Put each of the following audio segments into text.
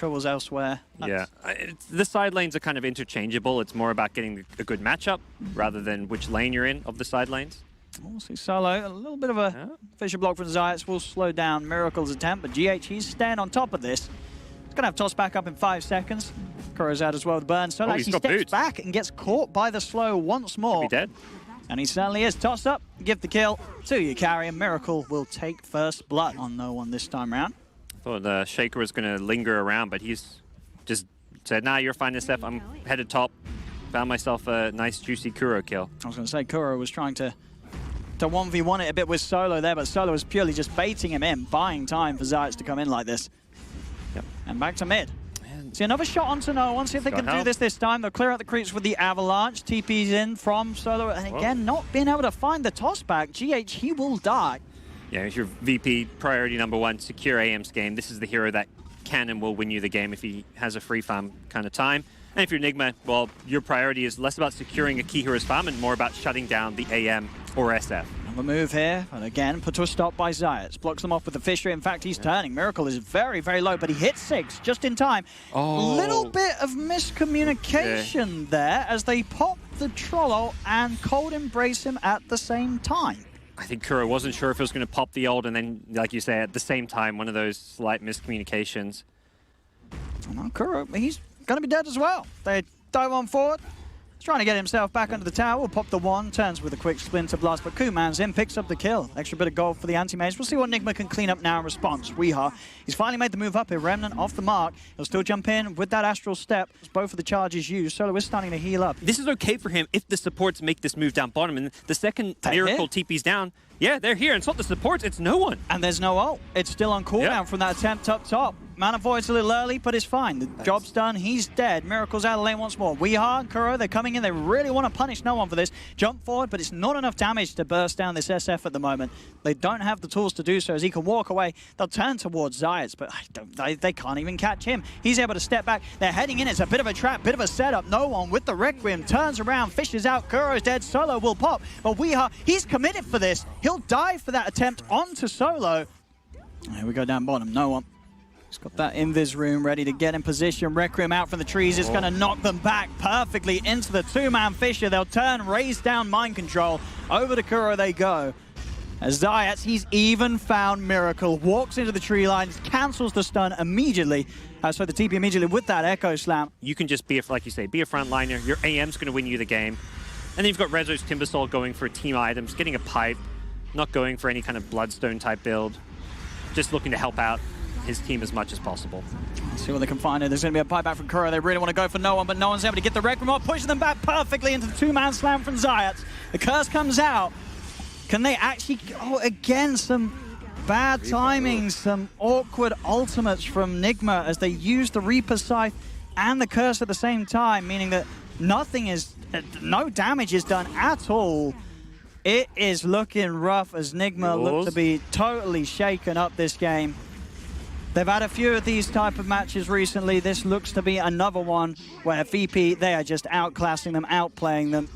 troubles elsewhere. Yeah, the side lanes are kind of interchangeable. It's more about getting a good matchup rather than which lane you're in of the side lanes. We'll see Solo. A little bit of a Fisher block from Zayats will slow down Miracle's attempt, but GH, he's staying on top of this. He's going to have toss back up in 5 seconds. Kuro's out as well to burn. Solo actually steps back and gets caught by the slow once more. He'll be dead. And he certainly is. Toss up, give the kill to your carry, and Miracle will take first blood on no one this time round. I thought the Shaker was going to linger around, but he's just said, nah, you're fine, SF. I'm headed top. Found myself a nice, juicy Kuro kill. I was going to say, Kuro was trying to 1v1 it a bit with Solo there, but Solo was purely just baiting him in, buying time for Zayats to come in like this. Yep. And back to mid. See another shot onto no one. See if they can do this time. They'll clear out the creeps with the Avalanche. TP's in from Solo. And again, not being able to find the toss back. GH, he will die. Yeah, it's your VP priority #1, secure AM's game. This is the hero that can and will win you the game if he has a free farm kind of time. And if you're Nigma, well, your priority is less about securing a key hero's farm and more about shutting down the AM or SF. Another move here, and again, put to a stop by Zayats. Blocks them off with the Fisher. In fact, he's turning. Miracle is very, very low, but he hits 6 just in time. Little bit of miscommunication there as they pop the Trollo and cold embrace him at the same time. I think Kuro wasn't sure if it was going to pop the ult, and then, like you say, at the same time, one of those slight miscommunications. Well, Kuro, he's going to be dead as well. They dive on forward. He's trying to get himself back under the tower. Will pop the 1, turns with a quick splinter blast, but Kuman's in, picks up the kill. Extra bit of gold for the anti-mage. We'll see what Nigma can clean up now in response. Weeha, he's finally made the move up here. Remnant off the mark. He'll still jump in with that astral step. Both of the charges used. Solo is starting to heal up. This is okay for him if the supports make this move down bottom, and the second Miracle TP's down, yeah, they're here. And it's not the supports, it's no one. And there's no ult. It's still on cooldown from that attempt up top. Mana Void's a little early, but it's fine. The job's done. He's dead. Miracle's out of lane once more. Weeha and Kuro, they're coming in. They really want to punish no one for this. Jump forward, but it's not enough damage to burst down this SF at the moment. They don't have the tools to do so as he can walk away. They'll turn towards Zayats, but they can't even catch him. He's able to step back. They're heading in. It's a bit of a trap, bit of a setup. No one with the Requiem turns around, fishes out. Kuro's dead. Solo will pop, but Weeha, he's committed for this. He'll die for that attempt onto Solo. Here we go down bottom. No one. He's got that invis room ready to get in position. Requiem out from the trees. It's going to knock them back perfectly into the 2-man Fisher. They'll turn, raise down mind control. Over to Kuro they go. As Zayats, he's even found Miracle. Walks into the tree line, cancels the stun immediately. So the TP immediately with that Echo Slam. You can just be, like you say, be a frontliner. Your AM's going to win you the game. And then you've got Rezo's Timbersaw going for team items, getting a pipe, not going for any kind of Bloodstone type build. Just looking to help out his team as much as possible. Let's see what they can find here. There's going to be a pipe back from Kuro. They really want to go for no one, but no one's able to get the Requiem off, pushing them back perfectly into the 2-man slam from Zayats. The curse comes out. Can they actually... Oh, again, some bad timing, some awkward ultimates from Nigma as they use the Reaper Scythe and the curse at the same time, meaning that nothing is... no damage is done at all. It is looking rough as Nigma look to be totally shaken up this game. They've had a few of these type of matches recently. This looks to be another one where VP, they are just outclassing them, outplaying them.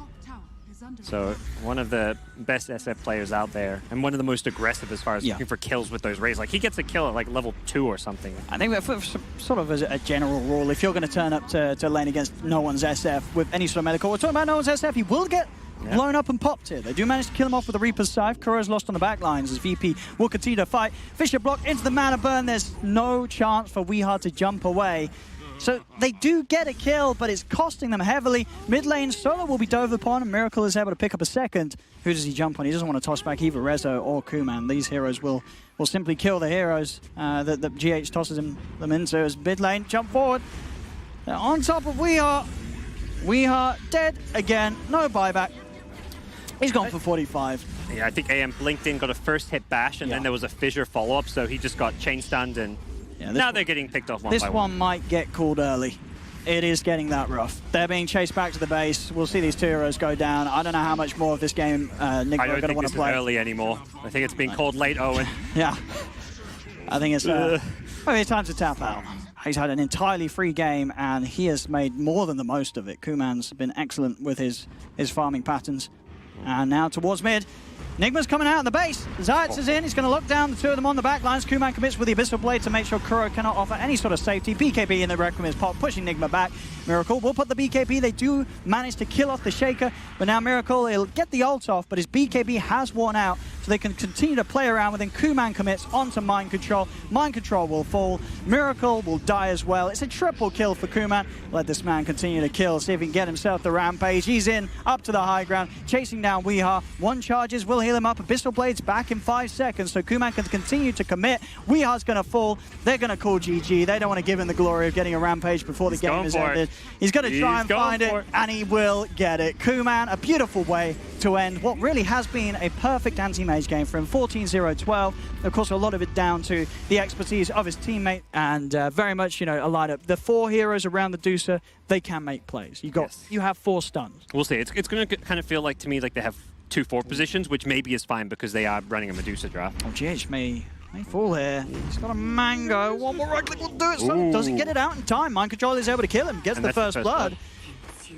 So one of the best SF players out there, and one of the most aggressive as far as looking for kills with those raids. Like, he gets a kill at like level 2 or something. I think for sort of as a general rule, if you're going to turn up to lane against no one's SF with any sort of medical, we're talking about no one's SF, he will get blown up and popped here. They do manage to kill him off with the Reaper's Scythe. Kuro's lost on the back lines as VP will continue to fight. Fisher block into the mana burn. There's no chance for Weeha to jump away. So they do get a kill, but it's costing them heavily. Mid lane, Solo will be dove upon, and Miracle is able to pick up a second. Who does he jump on? He doesn't want to toss back either Rezo or Kuman. These heroes will simply kill the heroes that GH tosses them into. As mid lane, jump forward. They're on top of Weeha. Weeha dead again. No buyback. He's gone for 45. Yeah, I think AM blinked in, got a first hit bash, and then there was a fissure follow-up, so he just got chain stunned, and now they're getting picked off one by one. This one might get called early. It is getting that rough. They're being chased back to the base. We'll see these 2 heroes go down. I don't know how much more of this game Nigma are going to want to play. I don't think this is early anymore. I think it's being called late, Owen. Yeah. I think it's maybe time to tap out. He's had an entirely free game, and he has made more than the most of it. Kuman's been excellent with his farming patterns. And now towards mid. Nigma's coming out in the base. Zayats is in. He's going to lock down the two of them on the back lines. Kuman commits with the Abyssal Blade to make sure Kuro cannot offer any sort of safety. BKB in the Requiem is pop, pushing Nigma back. Miracle will put the BKB. They do manage to kill off the Shaker, but now Miracle, he'll get the ult off, but his BKB has worn out, so they can continue to play around with him. Kuman commits onto Mind Control. Mind Control will fall. Miracle will die as well. It's a triple kill for Kuman. Let this man continue to kill, see if he can get himself the rampage. He's in, up to the high ground, chasing down Weeha. One charges will heal him up. Abyssal Blade's back in 5 seconds, so Kuman can continue to commit. Weeha's going to fall. They're going to call GG. They don't want to give him the glory of getting a rampage before the game is ended. He's going to try and find it, and he will get it. Kuman, a beautiful way to end what really has been a perfect anti-mage game for him. 14-0-12. Of course, a lot of it down to the expertise of his teammate, and very much, you know, a lineup. The 4 heroes around the Deucer, they can make plays. You have 4 stuns. We'll see. It's going to kind of feel like, to me, like they have 2 forward positions, which maybe is fine because they are running a Medusa draft. Oh, GH may fall here. He's got a mango. One more right click will do it. So does he get it out in time? Mind Control is able to kill him. Gets the first blood.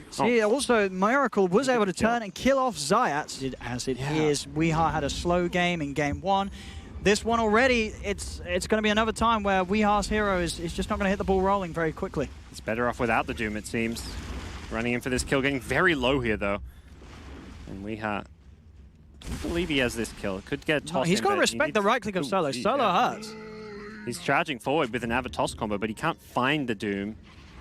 See, also, Miracle was able to turn and kill off Zayats, as it is. Weeha had a slow game in game 1. This one already, it's going to be another time where Weeha's hero is just not going to hit the ball rolling very quickly. It's better off without the Doom, it seems. Running in for this kill, getting very low here, though. And Weeha, I believe he has this kill. Could get tossed. He's got to respect the right click of Solo. Solo hurts. He's charging forward with an Avatos combo, but he can't find the Doom.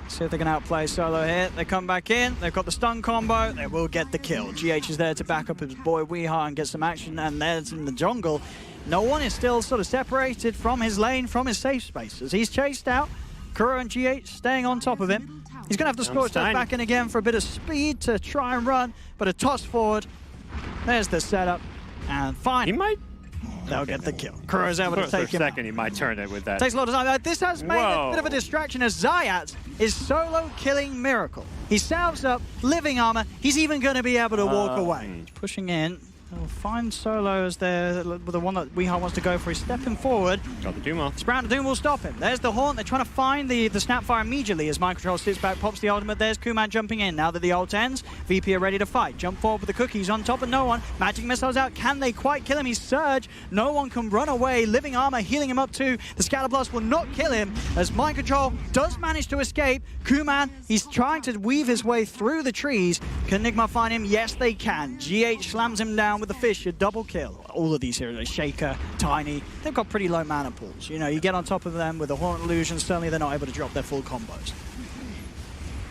See if they can outplay Solo here. They come back in. They've got the stun combo. They will get the kill. GH is there to back up his boy Weeha and get some action. And there's in the jungle. No one is still sort of separated from his lane, from his safe space. As he's chased out, Kuro and GH staying on top of him. He's going to have to scorch that back in again for a bit of speed to try and run, but a toss forward. There's the setup. And fine. He might. They'll get the kill. Kuro's able to take him for a second, he might turn it with that. Takes a lot of time. This has made a bit of a distraction as Zayat is solo killing Miracle. He salves up, living armor. He's even going to be able to walk away. Pushing in. They'll find Solo as the one that Weeha wants to go for. He's stepping forward. Got the Doom off. Sprout and Doom will stop him. There's the Haunt. They're trying to find the Snapfire immediately as Mind Control sits back, pops the ultimate. There's Kuman jumping in. Now that the ult ends, VP are ready to fight. Jump forward with the cookies on top of no one. Magic missiles out. Can they quite kill him? He's Surge. No one can run away. Living armor healing him up too. The Scatter Blast will not kill him as Mind Control does manage to escape. Kuman, he's trying to weave his way through the trees. Can Nigma find him? Yes, they can. GH slams him down with the fish. A double kill. All of these heroes, Shaker, Tiny, they've got pretty low mana pools. You know, you get on top of them with the Haunt Illusion, certainly they're not able to drop their full combos.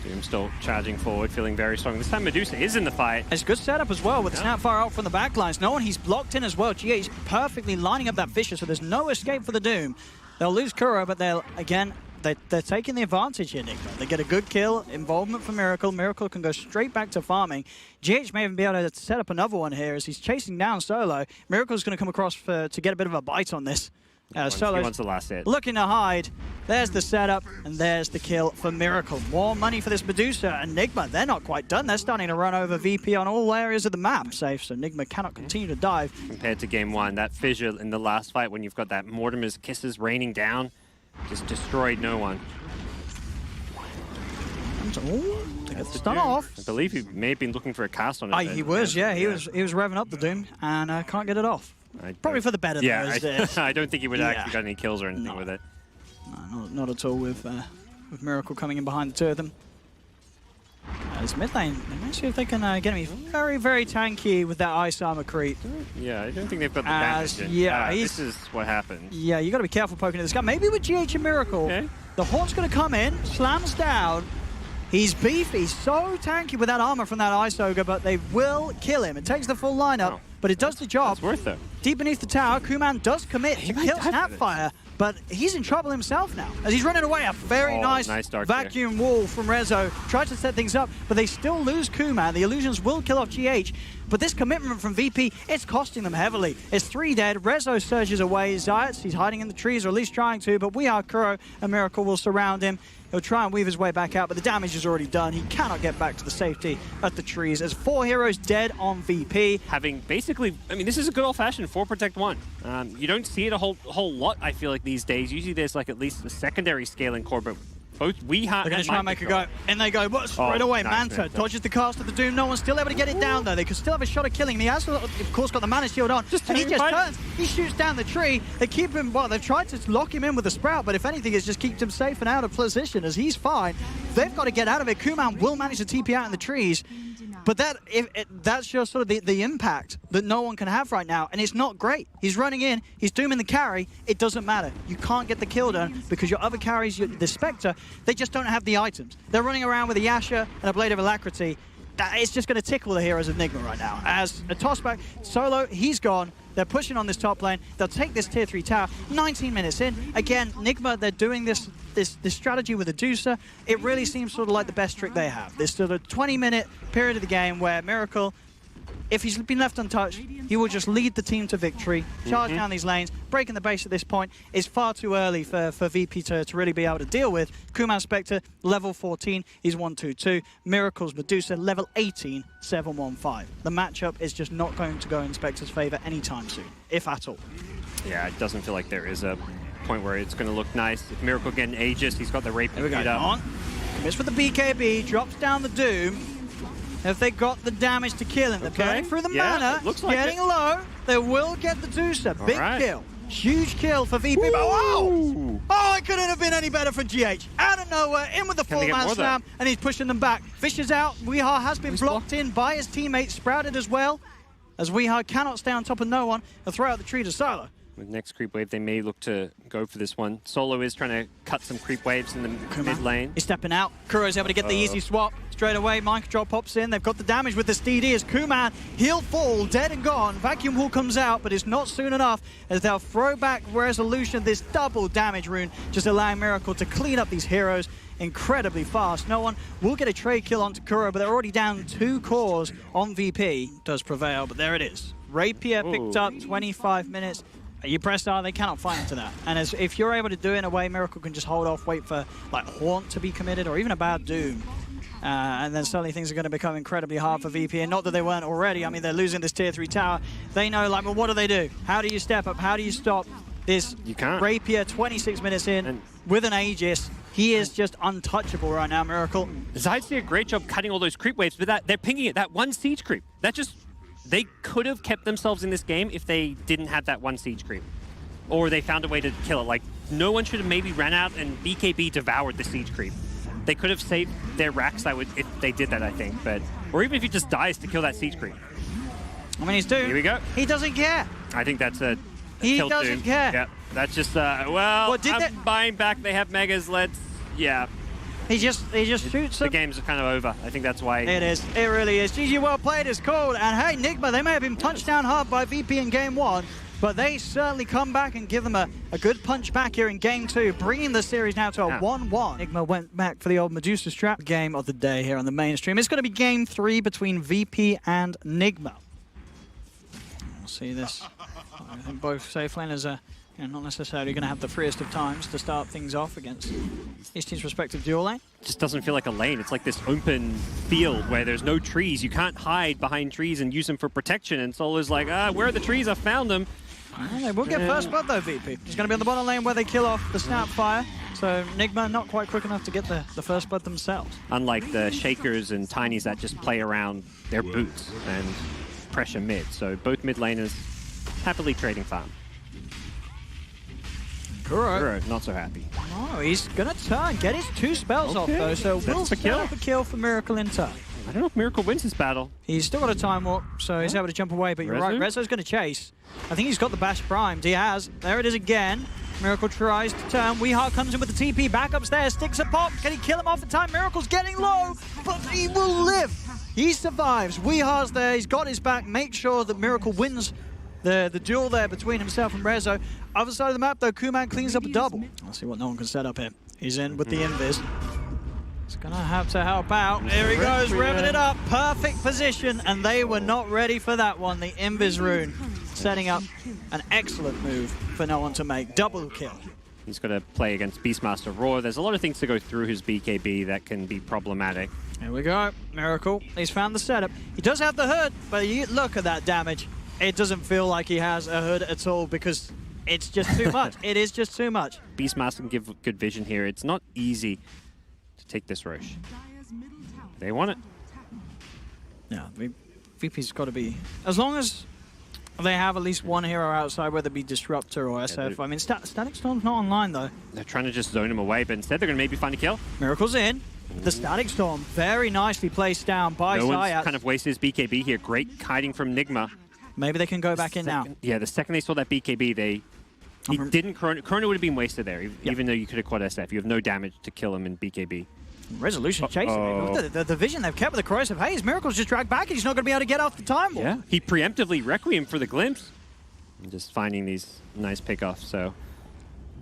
Doom still charging forward, feeling very strong. This time Medusa is in the fight. It's a good setup as well with the Snapfire out from the backlines. No one, he's blocked in as well. GH perfectly lining up that Fisher, so there's no escape for the Doom. They'll lose Kuro, but they'll, again, they're taking the advantage here, Nigma. They get a good kill, involvement for Miracle. Miracle can go straight back to farming. GH may even be able to set up another one here as he's chasing down Solo. Miracle's going to come across to get a bit of a bite on this. Solo wants the last hit. Looking to hide. There's the setup, and there's the kill for Miracle. More money for this Medusa, and Nigma, they're not quite done. They're starting to run over VP on all areas of the map, safe, so Nigma cannot continue to dive. Compared to game 1, that fissure in the last fight when you've got that Mortimer's Kisses raining down, just destroyed no one. They get the stun off. I believe he may have been looking for a cast on it. He was, yeah. He was revving up the Doom and can't get it off. Probably for the better, though. I don't think he would actually got any kills or anything with it. No, not at all with Miracle coming in behind the two of them. As mid lane, let me see if they can get him. He's very, very tanky with that Ice Armor creep. Yeah, I don't think they've got the damage in. Yeah, this is what happens. Yeah, you got to be careful poking at this guy. Maybe with GH and Miracle, the Haunt's going to come in, slams down. He's beefy, so tanky with that armor from that Ice Ogre, but they will kill him. It takes the full lineup, but it does the job. It's worth it. Deep beneath the tower, Kuman does commit to kill Snapfire, but he's in trouble himself now. As he's running away, a very nice vacuum wall from Rezo. Tries to set things up, but they still lose Kuman. The illusions will kill off GH, but this commitment from VP, it's costing them heavily. It's 3 dead. Rezo surges away. Zayats, he's hiding in the trees, or at least trying to, but Kuro and Miracle will surround him. He'll try and weave his way back out, but the damage is already done. He cannot get back to the safety at the trees. As 4 heroes dead on VP. Having basically, I mean, this is a good old-fashioned 4 protect 1. You don't see it a whole lot, I feel like, these days. Usually there's like at least a secondary scaling core, but both Weeha They're going to try and make a go. And they go, what? Straight away, nice, Manta dodges the cast of the Doom. No one's still able to get it down, though. They could still have a shot at killing him. He has, of course, got the mana shield on. And he just turns. He shoots down the tree. They keep him, well, they've tried to lock him in with the Sprout, but if anything, it's just keeps him safe and out of position as he's fine. They've got to get out of it. Kuman will manage to TP out in the trees. But that's just sort of the impact that no one can have right now, and it's not great. He's running in, he's dooming the carry, it doesn't matter. You can't get the kill done because your other carries, the Spectre, they just don't have the items. They're running around with a Yasha and a Blade of Alacrity. It's just going to tickle the heroes of Nigma right now. As a tossback, Solo, he's gone. They're pushing on this top lane. They'll take this tier 3 tower. 19 minutes in. Again, Nigma, they're doing this strategy with a Deucer. It really seems sort of like the best trick they have. This sort of 20-minute period of the game where Miracle, if he's been left untouched, he will just lead the team to victory, charge down these lanes, breaking the base at this point is far too early for VP to really be able to deal with. Kuman Spectre, level 14, he's 1-2-2. Miracle's Medusa, level 18, 7-1-5. The matchup is just not going to go in Spectre's favor anytime soon, if at all. Yeah, it doesn't feel like there is a point where it's going to look nice. If Miracle getting Aegis, he's got the Rapier queued up. Miss with the BKB, drops down the Doom. If they got the damage to kill him, they're burning through the mana, looks like getting low, they will get the Deucer. Big kill. Huge kill for VP. But oh, it couldn't have been any better for GH. Out of nowhere, in with the full man slam, and he's pushing them back. Fish is out. Weeha has been blocked in by his teammate, Sprouted as well, as Weeha cannot stay on top of no one. They'll throw out the tree to Solo. With next creep wave, they may look to go for this one. Solo is trying to cut some creep waves in the mid lane. He's stepping out. Kuro's able to get the easy swap. Straight away, Mind Control pops in. They've got the damage with the Steedy as Kuman, he'll fall, dead and gone. Vacuum Wall comes out, but it's not soon enough as they'll throw back Resolution, this double damage rune, just allowing Miracle to clean up these heroes incredibly fast. No one will get a trade kill onto Kuro, but they're already down 2 cores on VP. Does prevail, but there it is. Rapier picked up 25 minutes. You press R, they cannot fight into that. And if you're able to do it in a way, Miracle can just hold off, wait for like Haunt to be committed, or even a bad Doom. And then suddenly things are going to become incredibly hard for VP. And not that they weren't already. I mean, they're losing this tier 3 tower. They know, like, well, what do? How do you step up? How do you stop this Rapier 26 minutes in and with an Aegis? He is just untouchable right now, Miracle. Zay's doing a great job cutting all those creep waves, but they're pinging it. That one siege creep, that just... They could have kept themselves in this game if they didn't have that one siege creep. Or they found a way to kill it. Like, no one should have maybe ran out and BKB devoured the siege creep. They could have saved their racks, if they did that, I think. But or even if he just dies to kill that siege creep. I mean, he's Doom. Here we go. He doesn't care. I think that's a he kill doesn't Doom. care. Yeah, that's just, well, I'm buying back. They have Megas. Yeah. He just shoots them. The game's kind of over. I think that's why. It is. It really is. GG well played is called. And hey, Nigma, they may have been punched down hard by VP in game 1, but they certainly come back and give them a good punch back here in game 2, bringing the series now to a 1-1. Nigma went back for the old Medusa strap. Game of the day here on the mainstream. It's going to be game 3 between VP and Nigma. We'll see this. I think both safe laners are not necessarily going to have the freest of times to start things off against each team's respective dual lane. It just doesn't feel like a lane. It's like this open field where there's no trees. You can't hide behind trees and use them for protection. And Solo's like, where are the trees? I found them. They will get first blood though, VP. It's going to be on the bottom lane where they kill off the Snapfire. So Nigma not quite quick enough to get the first blood themselves. Unlike the Shakers and Tinies that just play around their boots and pressure mid. So both mid laners happily trading farm. Kuro, not so happy. Oh, he's going to turn, get his 2 spells off though, so we'll set up a kill for Miracle in turn. I don't know if Miracle wins this battle. He's still got a time warp, so he's able to jump away, but you're right, Rezo's going to chase. I think he's got the Bash primed, he has. There it is again. Miracle tries to turn, Weeha comes in with the TP, back upstairs, sticks a pop, can he kill him off in time? Miracle's getting low, but he will live. He survives, Weeha's there, he's got his back, make sure that Miracle wins the duel there between himself and Rezo. Other side of the map though, Kuman cleans up a double. Let's see what no one can set up here. He's in with the invis. He's gonna have to help out. There he goes, revving it up. Perfect position, and they were not ready for that one. The invis rune setting up an excellent move for no one to make. Double kill. He's got to play against Beastmaster Roar. There's a lot of things to go through his BKB that can be problematic. Here we go, Miracle. He's found the setup. He does have the hood, but you look at that damage. It doesn't feel like he has a hood at all because it's just too much. It is just too much. Beastmaster can give good vision here. It's not easy to take this Roche. They want it. Yeah, VP's got to be... As long as they have at least one hero outside, whether it be Disruptor or SF. I mean, Static Storm's not online, though. They're trying to just zone him away, but instead they're going to maybe find a kill. Miracle's in. The Static Storm very nicely placed down by No Zayat. one's kind of wasted his BKB here. Great kiting from Nigma. Maybe they can go back in now. Yeah, the second they saw that BKB, he didn't Chrono. Chrono would have been wasted there, even though you could have quad SF. You have no damage to kill him in BKB. Resolution chasing him. The vision they've kept with the corrosive haze. Miracle's just dragged back and he's not going to be able to get off the time wall. Yeah, he preemptively Requiem for the glimpse. And just finding these nice pickoffs, so...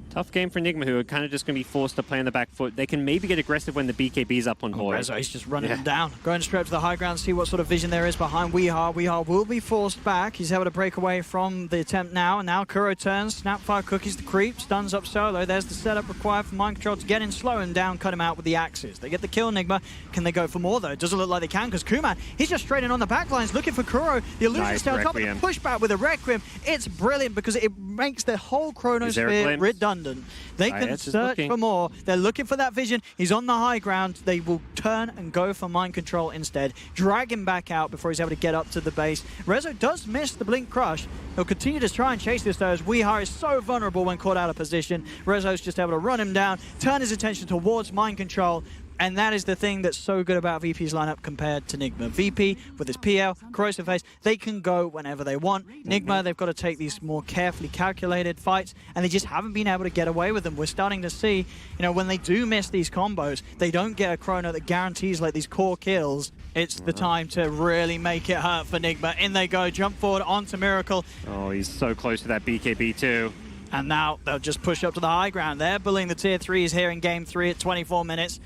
Tough game for Nigma, who are kind of just going to be forced to play on the back foot. They can maybe get aggressive when the BKB's up on board. Rezo, he's just running him down. Going straight to the high ground, see what sort of vision there is behind Weehar. Weehar will be forced back. He's able to break away from the attempt now. And now Kuro turns, Snapfire cookies the creep, stuns up Solo. There's the setup required for Mind Control to get in slow and down, cut him out with the axes. They get the kill, Nigma. Can they go for more, though? It doesn't look like they can, because Kuman, he's just straight in on the back lines looking for Kuro. The illusion stay on top of the pushback with a Requiem. It's brilliant because it makes the whole Chronosphere redundant. They can search for more. They're looking for that vision. He's on the high ground. They will turn and go for Mind Control instead. Drag him back out before he's able to get up to the base. Rezo does miss the Blink Crush. He'll continue to try and chase this, though, as Weehar is so vulnerable when caught out of position. Rezo's just able to run him down, turn his attention towards Mind Control. And that is the thing that's so good about VP's lineup compared to Nigma. VP, with his PL, corrosive face, they can go whenever they want. Nigma, they've got to take these more carefully calculated fights, and they just haven't been able to get away with them. We're starting to see, when they do miss these combos, they don't get a chrono that guarantees like these core kills. It's the time to really make it hurt for Nigma. In they go, jump forward onto Miracle. Oh, he's so close to that BKB too. And now they'll just push up to the high ground. They're bullying the tier 3s here in game 3 at 24 minutes.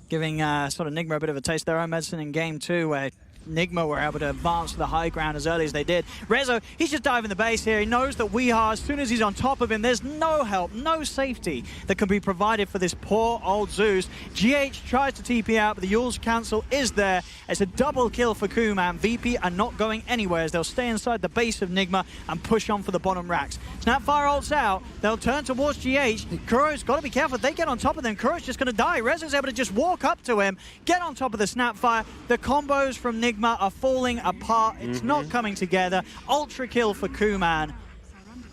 Giving sort of Nigma a bit of a taste of their own medicine in game 2, where Nigma were able to advance to the high ground as early as they did. Rezo, he's just diving the base here. He knows that Weehar, as soon as he's on top of him, there's no help, no safety that can be provided for this poor old Zeus. GH tries to TP out, but the Yule's cancel is there. It's a double kill for Kuman. VP are not going anywhere as they'll stay inside the base of Nigma and push on for the bottom racks. Snapfire ults out. They'll turn towards GH. Kuro's got to be careful. If they get on top of them, Kuro's just going to die. Rezo's able to just walk up to him, get on top of the Snapfire. The combos from Nigma are falling apart. It's not coming together. Ultra kill for Kuman.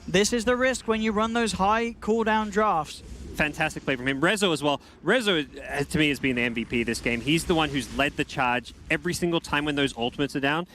This is the risk when you run those high cooldown drafts. Fantastic play from him. Rezo as well. Rezo, to me, has been the MVP this game. He's the one who's led the charge every single time when those ultimates are down.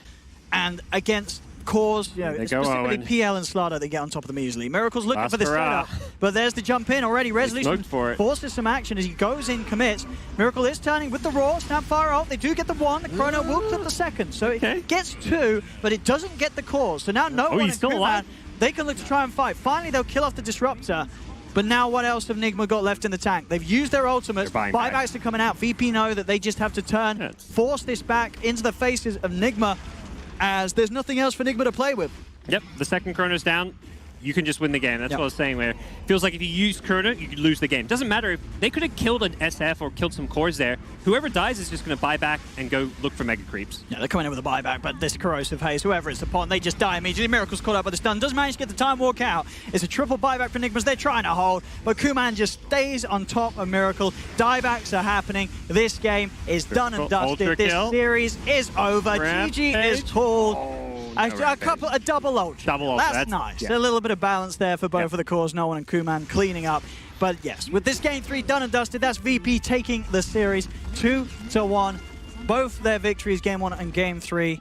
And against cores, specifically PL and Slaughter, they get on top of them easily. Miracle's looking for this setup, but there's the jump in already. Resolution forces some action as he goes in, commits. Miracle is turning with the Raw, Snapfire ult. They do get the one. The Chrono will clip the second, so it gets 2, but it doesn't get the cores. So now no one he's still alive. They can look to try and fight. Finally, they'll kill off the Disruptor. But now what else have Nigma got left in the tank? They've used their ultimates. Buybacks are coming out. VP know that they just have to turn, force this back into the faces of Nigma, as there's nothing else for Nigma to play with. Yep, the second Chrono's down. You can just win the game. That's what I was saying, where it feels like if you use Chrono, you could lose the game. Doesn't matter if they could have killed an SF or killed some cores there. Whoever dies is just going to buy back and go look for mega creeps. Yeah, they're coming in with a buyback, but this corrosive haze, whoever it's upon, they just die immediately. Miracle's caught up with the stun. Does manage to get the time walk out. It's a triple buyback for Nigmas. They're trying to hold, but Kuman just stays on top of Miracle. Diebacks are happening. This game is done and dusted. This series is over. GG is called. A double ultra. That's nice. A little bit of balance there for both of the cores. No one and Kuman cleaning up. But yes, with this game 3 done and dusted, that's VP taking the series 2-1. Both their victories, game 1 and game 3.